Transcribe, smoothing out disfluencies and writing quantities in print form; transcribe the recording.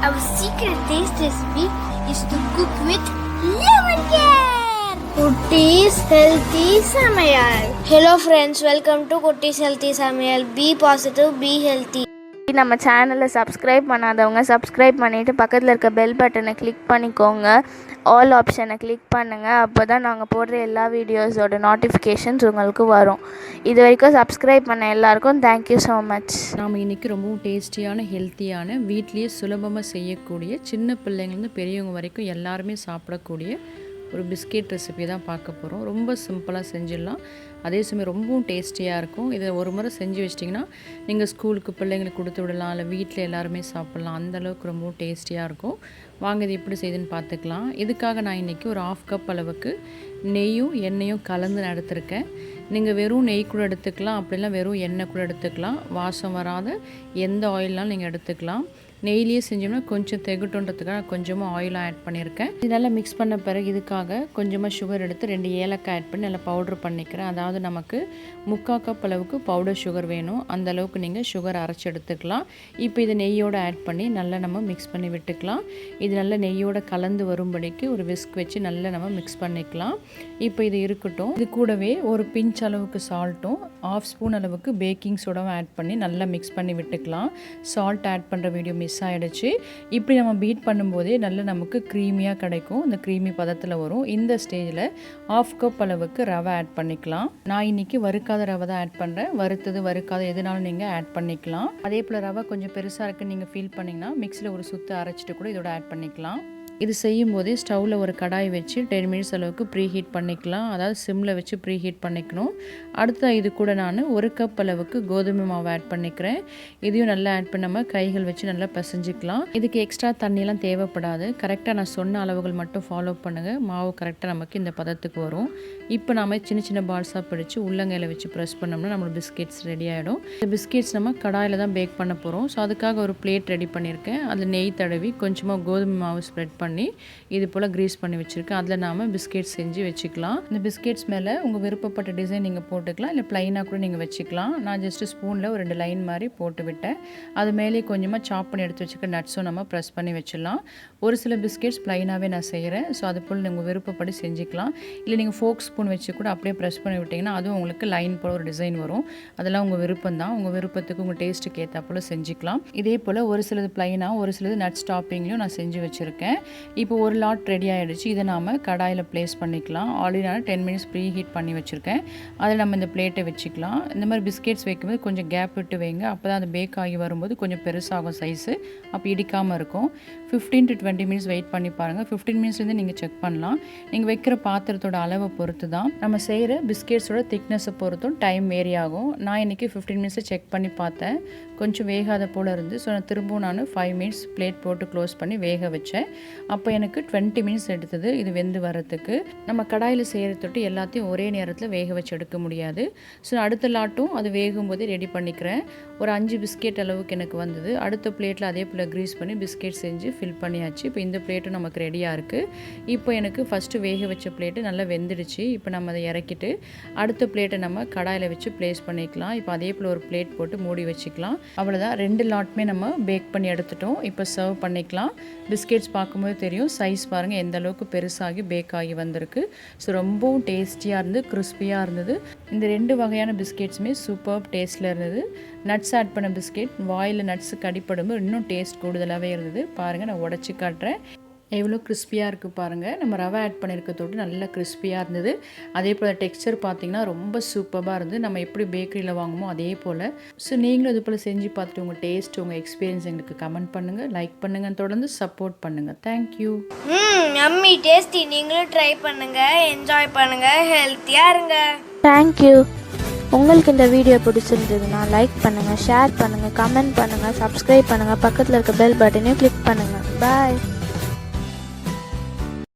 Our secret taste recipe is to cook with lemon care. Kutti's Healthy Samayal. Hello friends, welcome to Kutti's Healthy Samayal. Be positive, be healthy. நம்ம சேனலை subscribe பண்ணாதவங்க subscribe பண்ணிவிட்டு பக்கத்தில் இருக்க bell பட்டனை click பண்ணிக்கோங்க. All ஆப்ஷனை click பண்ணுங்கள். அப்போ தான் நாங்கள் போடுற எல்லா வீடியோஸோட நோட்டிஃபிகேஷன்ஸ் உங்களுக்கு வரும். இது வரைக்கும் சப்ஸ்கிரைப் பண்ண எல்லாருக்கும் தேங்க்யூ ஸோ மச். நாம் இன்றைக்கி ரொம்பவும் டேஸ்டியான ஹெல்த்தியான வீட்லேயே சுலபமாக செய்யக்கூடிய சின்ன பிள்ளைங்கள்ந்து பெரியவங்க வரைக்கும் எல்லாருமே சாப்பிடக்கூடிய ஒரு பிஸ்கெட் ரெசிபி தான் பார்க்க போகிறோம். ரொம்ப சிம்பிளாக செஞ்சிடலாம், அதே சமயம் ரொம்பவும் டேஸ்டியாக இருக்கும். இதை ஒரு முறை செஞ்சு வச்சிட்டிங்கன்னா நீங்கள் ஸ்கூலுக்கு பிள்ளைங்களுக்கு கொடுத்து விடலாம், இல்லை வீட்டில் எல்லாருமே சாப்பிட்லாம். அந்தளவுக்கு ரொம்பவும் டேஸ்டியாக இருக்கும். வாங்க இது எப்படி செய்யுதுன்னு பார்த்துக்கலாம். இதுக்காக நான் இன்றைக்கி ஒரு 1/2 கப் அளவுக்கு நெய்யும் எண்ணெயும் கலந்து எடுத்துருக்கேன். நீங்கள் வெறும் நெய் கூட எடுத்துக்கலாம், அப்படிலாம் வெறும் எண்ணெய் கூட எடுத்துக்கலாம். வாசம் வராத எந்த ஆயில்னாலும் நீங்கள் எடுத்துக்கலாம். நெய்லேயே செஞ்சோம்னா கொஞ்சம் திகட்டுன்றதுக்காக கொஞ்சமாக ஆயில் ஆட் பண்ணியிருக்கேன். இது நல்லா மிக்ஸ் பண்ண பிறகு இதுக்காக கொஞ்சமாக சுகர் எடுத்து 2 ஏலக்காய் ஆட் பண்ணி நல்லா பவுட்ரு பண்ணிக்கிறேன். அதாவது நமக்கு 3/4 கப் அளவுக்கு பவுடர் சுகர் வேணும், அந்த அளவுக்கு நீங்கள் சுகர் அரைச்சி எடுத்துக்கலாம். இப்போ இதை நெய்யோடு ஆட் பண்ணி நல்லா நம்ம மிக்ஸ் பண்ணி விட்டுக்கலாம். இது நல்லா நெய்யோடு கலந்து வரும்படிக்கு ஒரு விஸ்க் வச்சு நல்லா நம்ம மிக்ஸ் பண்ணிக்கலாம். இப்போ இது இருக்கட்டும். இது கூடவே ஒரு பிஞ்ச் அளவுக்கு சால்ட்டும் 1/2 ஸ்பூன் அளவுக்கு பேக்கிங் சோடாவும் ஆட் பண்ணி நல்லா மிக்ஸ் பண்ணி விட்டுக்கலாம். சால்ட் ஆட் பண்ணுற வீடியோ மிஸ் ஆகிடுச்சு. இப்படி நம்ம பீட் பண்ணும்போதே நல்லா நமக்கு க்ரீமியாக கிடைக்கும். இந்த க்ரீமி பதத்தில் வரும். இந்த ஸ்டேஜில் 1/2 கப் அளவுக்கு ரவை ஆட் பண்ணிக்கலாம். நான் இன்றைக்கி வறுக்காத ரவை தான் ஆட் பண்ணுறேன். வறுத்தது வறுக்காத எதுனாலும் நீங்கள் ஆட் பண்ணிக்கலாம். அதே போல் ரவை கொஞ்சம் பெருசாக இருக்குன்னு நீங்கள் ஃபீல் பண்ணிங்கன்னா மிக்ஸியில் ஒரு சுற்று அரைச்சிட்டு கூட இதோட ஆட் பண்ணிக்கலாம். இது செய்யும் போதே ஸ்டவ்வில் ஒரு கடாய் வச்சு 10 மினிட்ஸ் அளவுக்கு ப்ரீ ஹீட் பண்ணிக்கலாம். அதாவது சிம்மில் வச்சு ப்ரீ ஹீட் பண்ணிக்கணும். அடுத்த இது கூட நான் 1 கப் அளவுக்கு கோதுமை மாவு ஆட் பண்ணிக்கிறேன். இதையும் நல்லா ஆட் பண்ணி நம்ம கைகள் வச்சு நல்லா பிசைஞ்சிக்கலாம். இதுக்கு எக்ஸ்ட்ரா தண்ணியெலாம் தேவைப்படாது. கரெக்டாக நான் சொன்ன அளவுகள் மட்டும் ஃபாலோ பண்ணுங்கள். மாவு கரெக்டாக நமக்கு இந்த பதத்துக்கு வரும். இப்போ நம்ம சின்ன சின்ன பால்ஸாக பிடிச்சி உள்ளங்கையில் வச்சு ப்ரெஸ் பண்ணோம்னா நம்மளுக்கு பிஸ்கெட்ஸ் ரெடி ஆகிடும். இந்த பிஸ்கெட்ஸ் நம்ம கடாயில் தான் பேக் பண்ண போகிறோம். ஸோ அதுக்காக ஒரு பிளேட் ரெடி பண்ணியிருக்கேன். அதில் நெய் தடவி கொஞ்சமாக கோதுமை மாவு ஸ்ப்ரெட் பண்ணி இது போல் க்ரீஸ் பண்ணி வச்சுருக்கேன். அதில் நாம் பிஸ்கெட்ஸ் செஞ்சு வச்சுக்கலாம். இந்த பிஸ்கெட்ஸ் மேலே உங்கள் விருப்பப்பட்ட டிசைன் நீங்கள் போட்டுக்கலாம், இல்லை ப்ளைனாக கூட நீங்கள் வச்சுக்கலாம். நான் ஜஸ்ட்டு ஸ்பூனில் ஒரு 2 லைன் மாதிரி போட்டு விட்டேன். அது மேலே கொஞ்சமாக சாப் பண்ணி எடுத்து வச்சுக்க நட்ஸும் நம்ம ப்ரெஸ் பண்ணி வச்சிடலாம். ஒரு சில பிஸ்கெட்ஸ் ப்ளைனாகவே நான் செய்கிறேன். ஸோ அது போல் நீங்கள் விருப்பப்படி செஞ்சுக்கலாம். இல்லை நீங்கள் ஃபோக் ஸ்பூன் வச்சு கூட அப்படியே ப்ரெஸ் பண்ணி விட்டிங்கன்னா அதுவும் உங்களுக்கு லைன் போல் ஒரு டிசைன் வரும். அதெல்லாம் உங்கள் விருப்பம் தான். உங்கள் விருப்பத்துக்கு உங்கள் டேஸ்ட்டுக்கு ஏற்ற போல் செஞ்சுக்கலாம். இதே போல் ஒரு சிலது ப்ளைனாக ஒரு சிலது நட்ஸ் டாப்பிங்லையும் நான் செஞ்சு வச்சுருக்கேன். இப்போ ஒரு லாட் ரெடி ஆகிடுச்சு. இதை நாம் கடாயில் ப்ளேஸ் பண்ணிக்கலாம். ஆல்ரெடி நான் 10 மினிட்ஸ் ப்ரீ ஹீட் பண்ணி வச்சுருக்கேன். அதில் நம்ம இந்த பிளேட்டை வச்சுக்கலாம். இந்த மாதிரி பிஸ்கெட்ஸ் வைக்கும்போது கொஞ்சம் கேப் விட்டு வைங்க. அப்போ தான் அது பேக் ஆகி வரும்போது கொஞ்சம் பெருசாகும் சைஸு. அப்போ இடிக்காமல் இருக்கும். 15 to 20 மினிட்ஸ் வெயிட் பண்ணி பாருங்கள். 15 மினிட்ஸ்லேருந்து நீங்கள் செக் பண்ணலாம். நீங்கள் வைக்கிற பாத்திரத்தோட அளவை பொறுத்து தான், நம்ம செய்கிற பிஸ்கெட்ஸோட திக்னஸை பொறுத்தும் டைம் வேரி ஆகும். நான் இன்றைக்கி 15 மினிட்ஸை செக் பண்ணி பார்த்தேன். கொஞ்சம் வேகாத போல் இருந்து. ஸோ நான் திரும்பவும் நான் 5 மினிட்ஸ் பிளேட் போட்டு க்ளோஸ் பண்ணி வேக வச்சேன். அப்போ எனக்கு 20 மினிட்ஸ் எடுத்தது இது வெந்து வரத்துக்கு. நம்ம கடாயில் செய்கிற தொட்டு எல்லாத்தையும் ஒரே நேரத்தில் வேக வச்சு எடுக்க முடியாது. ஸோ அடுத்த லாட்டும் அது வேகும் போதே ரெடி பண்ணிக்கிறேன். ஒரு 5 பிஸ்கெட் அளவுக்கு எனக்கு வந்தது. அடுத்த பிளேட்டில் அதே போல் க்ரீஸ் பண்ணி பிஸ்கெட் செஞ்சு ஃபில் பண்ணியாச்சு. இப்போ இந்த பிளேட்டும் நமக்கு ரெடியாக இருக்குது. இப்போ எனக்கு ஃபஸ்ட்டு வேக வச்ச பிளேட்டு நல்லா வெந்துடுச்சு. இப்போ நம்ம அதை இறக்கிட்டு அடுத்த பிளேட்டை நம்ம கடாயில் வச்சு ப்ளேஸ் பண்ணிக்கலாம். இப்போ அதே போல் ஒரு பிளேட் போட்டு மூடி வச்சுக்கலாம். அவ்வளோதான், 2 லாட்டுமே நம்ம பேக் பண்ணி எடுத்துட்டோம். இப்போ சர்வ் பண்ணிக்கலாம். பிஸ்கெட்ஸ் பார்க்கும்போது தெரியும் சைஸ் பாருங்கள் எந்த அளவுக்கு பெருசாகி பேக் ஆகி வந்திருக்கு. ஸோ ரொம்பவும் டேஸ்டியாக இருந்து கிறிஸ்பியாக இருந்தது. இந்த 2 வகையான பிஸ்கெட்ஸுமே சூப்பர் டேஸ்ட்டில் இருந்தது. நட்ஸ் ஆட் பண்ண பிஸ்கெட் வாயில் நட்ஸுக்கு அடிப்படும்போது இன்னும் டேஸ்ட் கூடுதலாகவே இருந்தது. பாருங்கள், நான் உடச்சி காட்டுறேன். எவ்வளோ கிறிஸ்பியாக இருக்குது பாருங்கள். நம்ம ரவை ஆட் பண்ணியிருக்கத்தோடு நல்லா கிறிஸ்பியாக இருந்தது. அதே போல் டெக்ஸ்சர் பார்த்திங்கன்னா ரொம்ப சூப்பராக இருந்தது. நம்ம எப்படி பேக்கரியில் வாங்குமோ அதே போல். ஸோ நீங்களும் இது போல் செஞ்சு பார்த்துட்டு உங்கள் டேஸ்ட் உங்கள் எக்ஸ்பீரியன்ஸ் எங்களுக்கு கமெண்ட் பண்ணுங்கள், லைக் பண்ணுங்கள், தொடர்ந்து சப்போர்ட் பண்ணுங்கள். தேங்க்யூ. Yummy tasty. நீங்களும் ட்ரை பண்ணுங்கள், என்ஜாய் பண்ணுங்கள், ஹெல்த்தியாக இருங்க. தேங்க்யூ. உங்களுக்கு இந்த வீடியோ பிடிச்சிருந்ததுன்னா லைக் பண்ணுங்கள், ஷேர் பண்ணுங்கள், கமெண்ட் பண்ணுங்கள், சப்ஸ்கிரைப் பண்ணுங்கள், பக்கத்தில் இருக்க பெல் பட்டனையும் கிளிக் பண்ணுங்கள். பாய்.